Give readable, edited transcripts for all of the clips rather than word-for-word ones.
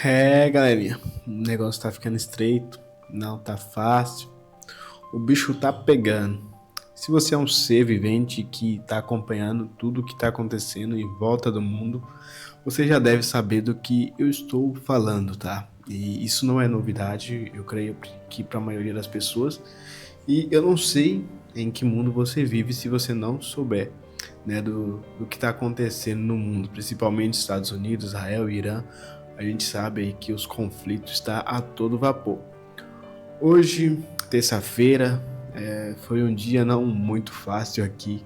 Galerinha, o negócio tá ficando estreito, não tá fácil, o bicho tá pegando. Se você é um ser vivente que tá acompanhando tudo o que tá acontecendo em volta do mundo, você já deve saber do que eu estou falando, tá? E isso não é novidade, eu creio que para a maioria das pessoas. E eu não sei em que mundo você vive se você não souber, né, do que está acontecendo no mundo, principalmente Estados Unidos, Israel, Irã. A gente sabe aí que os conflitos estão a todo vapor. Hoje, terça-feira, foi um dia não muito fácil aqui,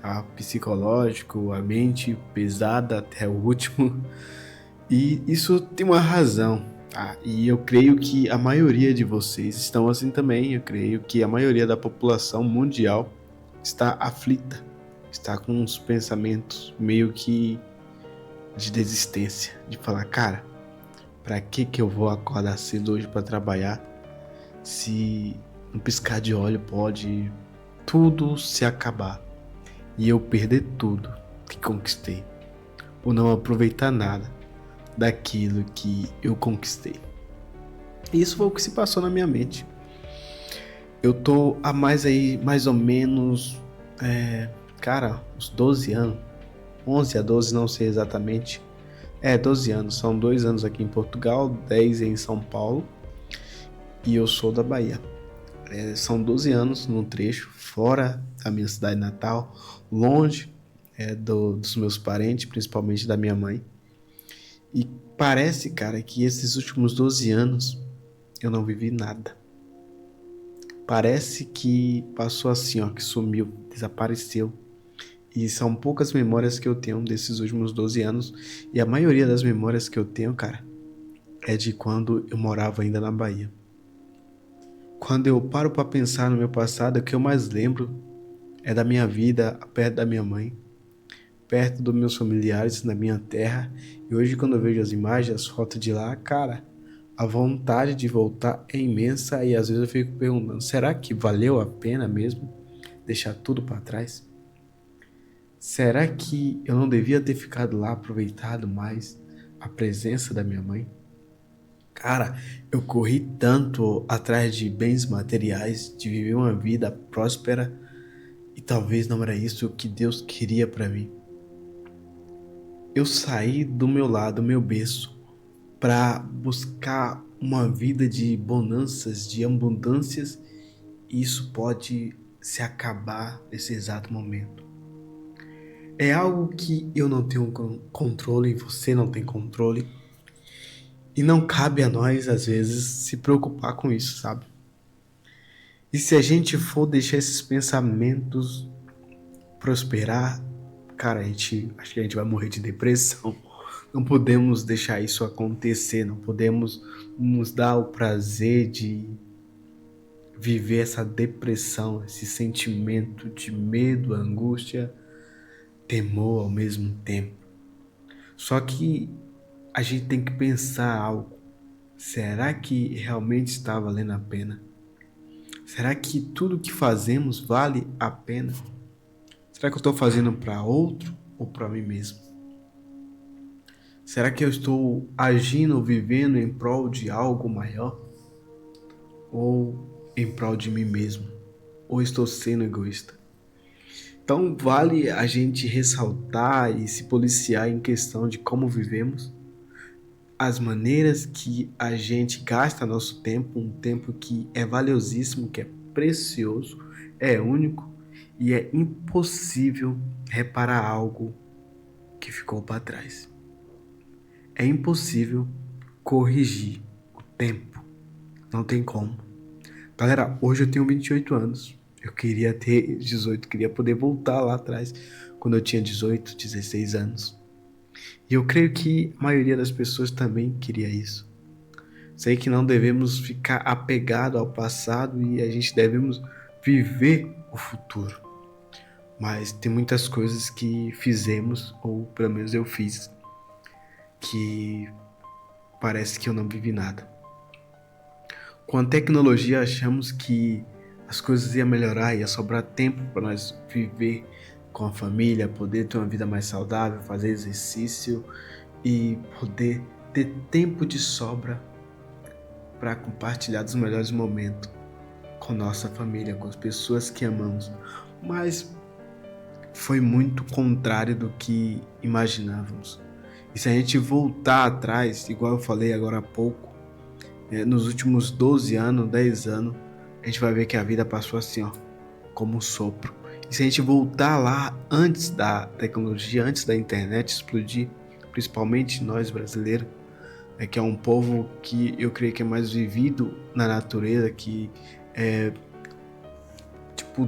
tá? Psicológico, a mente pesada até o último. E isso tem uma razão, tá? E eu creio que a maioria de vocês estão assim também. Eu creio que a maioria da população mundial está aflita, está com uns pensamentos meio que de desistência, de falar, cara, pra que eu vou acordar cedo hoje para trabalhar se um piscar de olho pode tudo se acabar e eu perder tudo que conquistei, ou não aproveitar nada daquilo que eu conquistei. Isso foi o que se passou na minha mente. Eu tô há mais ou menos, cara, uns 12 anos, 11 a 12, não sei exatamente. 12 anos, são 2 anos aqui em Portugal, 10 em São Paulo, e eu sou da Bahia. São 12 anos num trecho fora da minha cidade natal, longe dos meus parentes, principalmente da minha mãe. E parece, cara, que esses últimos 12 anos eu não vivi nada. Parece que passou assim, ó, que sumiu, desapareceu. E são poucas memórias que eu tenho desses últimos 12 anos. E a maioria das memórias que eu tenho, cara, é de quando eu morava ainda na Bahia. Quando eu paro pra pensar no meu passado, o que eu mais lembro é da minha vida perto da minha mãe, perto dos meus familiares, na minha terra. E hoje, quando eu vejo as imagens, as fotos de lá, cara, a vontade de voltar é imensa e às vezes eu fico perguntando, será que valeu a pena mesmo deixar tudo para trás? Será que eu não devia ter ficado lá, aproveitado mais a presença da minha mãe? Cara, eu corri tanto atrás de bens materiais, de viver uma vida próspera, e talvez não era isso o que Deus queria para mim. Eu saí do meu lado, do meu berço, para buscar uma vida de bonanças, de abundâncias, e isso pode se acabar nesse exato momento. É algo que eu não tenho controle, você não tem controle, e não cabe a nós, às vezes, se preocupar com isso, sabe? E se a gente for deixar esses pensamentos prosperar, cara, acho que a gente vai morrer de depressão. Não podemos deixar isso acontecer, não podemos nos dar o prazer de viver essa depressão, esse sentimento de medo, angústia, temor ao mesmo tempo. Só que a gente tem que pensar algo. Será que realmente está valendo a pena? Será que tudo que fazemos vale a pena? Será que eu estou fazendo para outro ou para mim mesmo? Será que eu estou agindo, vivendo em prol de algo maior? Ou em prol de mim mesmo? Ou estou sendo egoísta? Então vale a gente ressaltar e se policiar em questão de como vivemos, as maneiras que a gente gasta nosso tempo, um tempo que é valiosíssimo, que é precioso, é único e é impossível reparar algo que ficou para trás. É impossível corrigir o tempo, não tem como. Galera, hoje eu tenho 28 anos. Eu queria ter 18, queria poder voltar lá atrás, quando eu tinha 18, 16 anos. E eu creio que a maioria das pessoas também queria isso. Sei que não devemos ficar apegado ao passado e a gente devemos viver o futuro. Mas tem muitas coisas que fizemos, ou pelo menos eu fiz, que parece que eu não vivi nada. Com a tecnologia achamos que as coisas iam melhorar, ia sobrar tempo para nós viver com a família, poder ter uma vida mais saudável, fazer exercício e poder ter tempo de sobra para compartilhar dos melhores momentos com nossa família, com as pessoas que amamos. Mas foi muito contrário do que imaginávamos. E se a gente voltar atrás, igual eu falei agora há pouco, nos últimos 12 anos, 10 anos, a gente vai ver que a vida passou assim, ó, como um sopro. E se a gente voltar lá antes da tecnologia, antes da internet explodir, principalmente nós brasileiros, que é um povo que eu creio que é mais vivido na natureza, que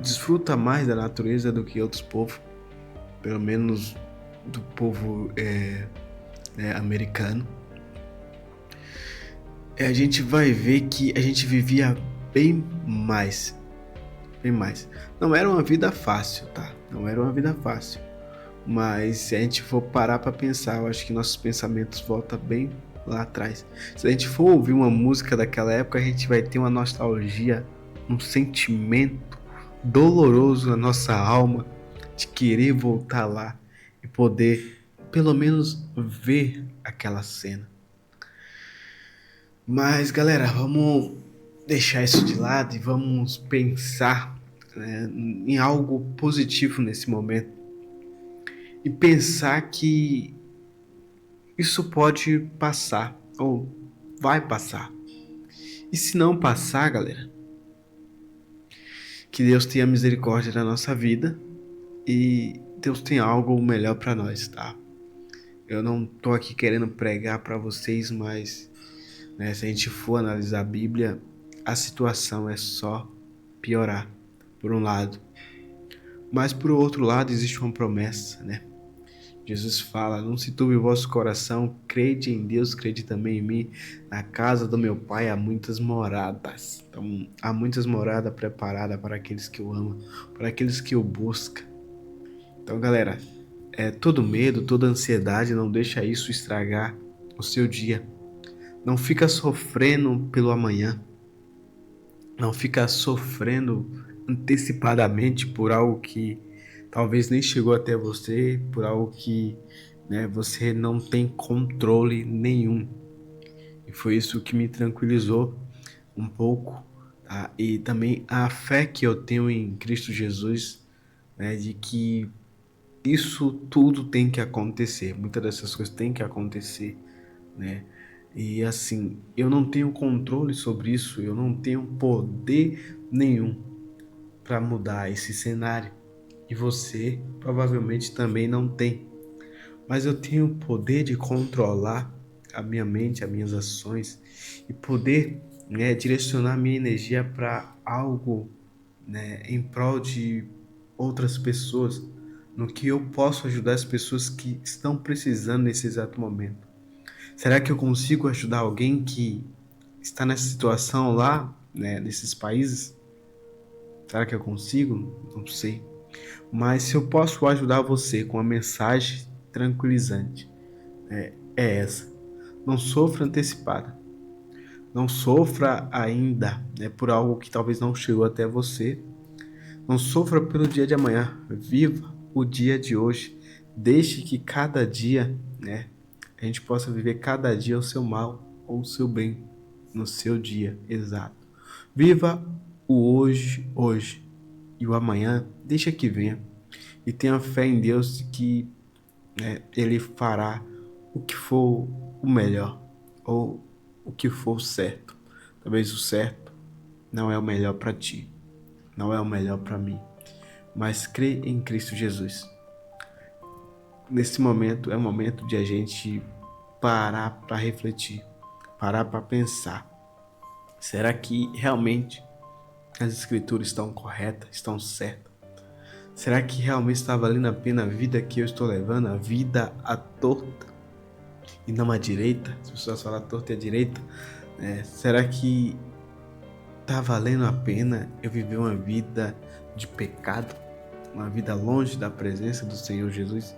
desfruta mais da natureza do que outros povos, pelo menos do povo americano. A gente vai ver que a gente vivia bem mais. Não era uma vida fácil, tá? Não era uma vida fácil. Mas se a gente for parar para pensar, eu acho que nossos pensamentos voltam bem lá atrás. Se a gente for ouvir uma música daquela época, a gente vai ter uma nostalgia, um sentimento doloroso na nossa alma de querer voltar lá e poder, pelo menos, ver aquela cena. Mas, galera, vamos deixar isso de lado e vamos pensar, em algo positivo nesse momento. E pensar que isso pode passar, ou vai passar. E se não passar, galera, que Deus tenha misericórdia da nossa vida e Deus tem algo melhor para nós, tá? Eu não tô aqui querendo pregar para vocês, mas se a gente for analisar a Bíblia, a situação é só piorar, por um lado. Mas por outro lado existe uma promessa, né? Jesus fala: não se turbe o vosso coração, crede em Deus, crede também em mim. Na casa do meu Pai há muitas moradas. Então, há muitas moradas preparadas para aqueles que o amam, para aqueles que o buscam. Então, galera, todo medo, toda ansiedade, não deixa isso estragar o seu dia. Não fica sofrendo pelo amanhã. Não fica sofrendo antecipadamente por algo que talvez nem chegou até você, por algo que você não tem controle nenhum. E foi isso que me tranquilizou um pouco, tá? E também a fé que eu tenho em Cristo Jesus, de que isso tudo tem que acontecer. Muitas dessas coisas tem que acontecer, né? E assim, eu não tenho controle sobre isso, eu não tenho poder nenhum para mudar esse cenário. E você provavelmente também não tem. Mas eu tenho o poder de controlar a minha mente, as minhas ações e poder direcionar minha energia para algo em prol de outras pessoas, no que eu posso ajudar as pessoas que estão precisando nesse exato momento. Será que eu consigo ajudar alguém que está nessa situação lá, nesses países? Será que eu consigo? Não sei. Mas se eu posso ajudar você com uma mensagem tranquilizante, é essa. Não sofra antecipada. Não sofra ainda por algo que talvez não chegou até você. Não sofra pelo dia de amanhã. Viva o dia de hoje. Deixe que cada dia, a gente possa viver cada dia o seu mal ou o seu bem no seu dia exato. Viva o hoje. E o amanhã, deixa que venha. E tenha fé em Deus que Ele fará o que for o melhor ou o que for certo. Talvez o certo não é o melhor para ti, não é o melhor para mim, mas crê em Cristo Jesus. Nesse momento é o momento de a gente parar para refletir, parar para pensar. Será que realmente as escrituras estão corretas, estão certas? Será que realmente está valendo a pena a vida que eu estou levando, a vida à torta e não à direita? As pessoas falam torta e à direita. Será que está valendo a pena eu viver uma vida de pecado, uma vida longe da presença do Senhor Jesus?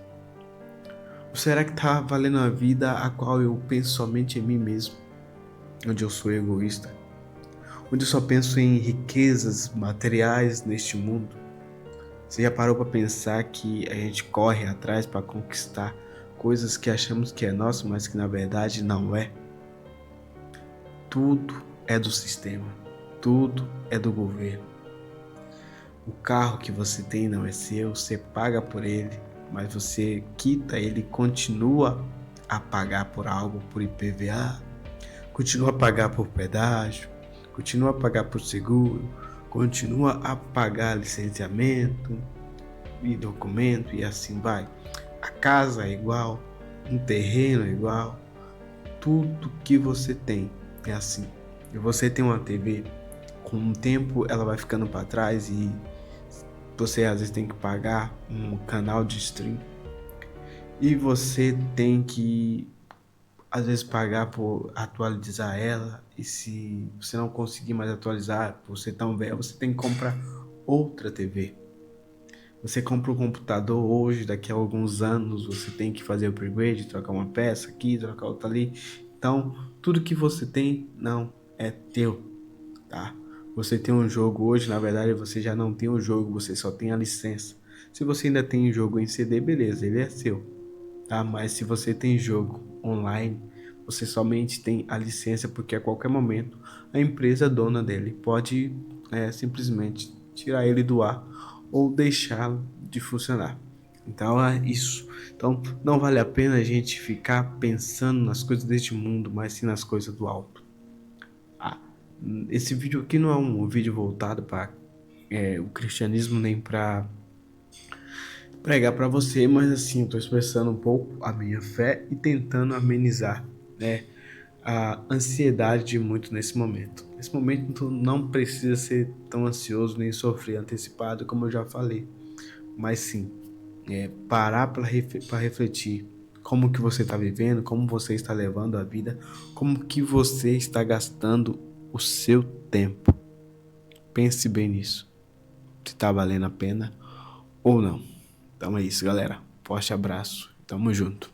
Ou será que está valendo a vida a qual eu penso somente em mim mesmo, onde eu sou egoísta, onde eu só penso em riquezas materiais neste mundo? Você já parou para pensar que a gente corre atrás para conquistar coisas que achamos que é nosso, mas que na verdade não é. Tudo é do sistema, tudo é do governo. O carro que você tem não é seu, você paga por ele, mas você quita ele e continua a pagar por algo, por IPVA, continua a pagar por pedágio, continua a pagar por seguro, continua a pagar licenciamento e documento e assim vai. A casa é igual, um terreno é igual, tudo que você tem é assim. E você tem uma TV, com o tempo ela vai ficando para trás e você às vezes tem que pagar um canal de stream e você tem que às vezes pagar por atualizar ela, e se você não conseguir mais atualizar, por ser tão velho, você tem que comprar outra TV. Você compra um computador hoje, daqui a alguns anos você tem que fazer o upgrade, trocar uma peça aqui, trocar outra ali. Então, tudo que você tem não é teu, tá? Você tem um jogo hoje, na verdade você já não tem o jogo, você só tem a licença. Se você ainda tem jogo em CD, beleza, ele é seu, tá? Mas se você tem jogo online, você somente tem a licença, porque a qualquer momento a empresa dona dele pode simplesmente tirar ele do ar ou deixá-lo de funcionar. Então é isso. Então não vale a pena a gente ficar pensando nas coisas deste mundo, mas sim nas coisas do alto. Ah, esse vídeo aqui não é um vídeo voltado para o cristianismo nem para pregar para você, mas assim, eu tô expressando um pouco a minha fé e tentando amenizar, né, a ansiedade de muitos nesse momento. Nesse momento não precisa ser tão ansioso nem sofrer antecipado, como eu já falei, mas sim, parar para refletir como que você está vivendo, como você está levando a vida, como que você está gastando o seu tempo. Pense bem nisso, se está valendo a pena ou não. Então é isso, galera. Forte abraço. Tamo junto.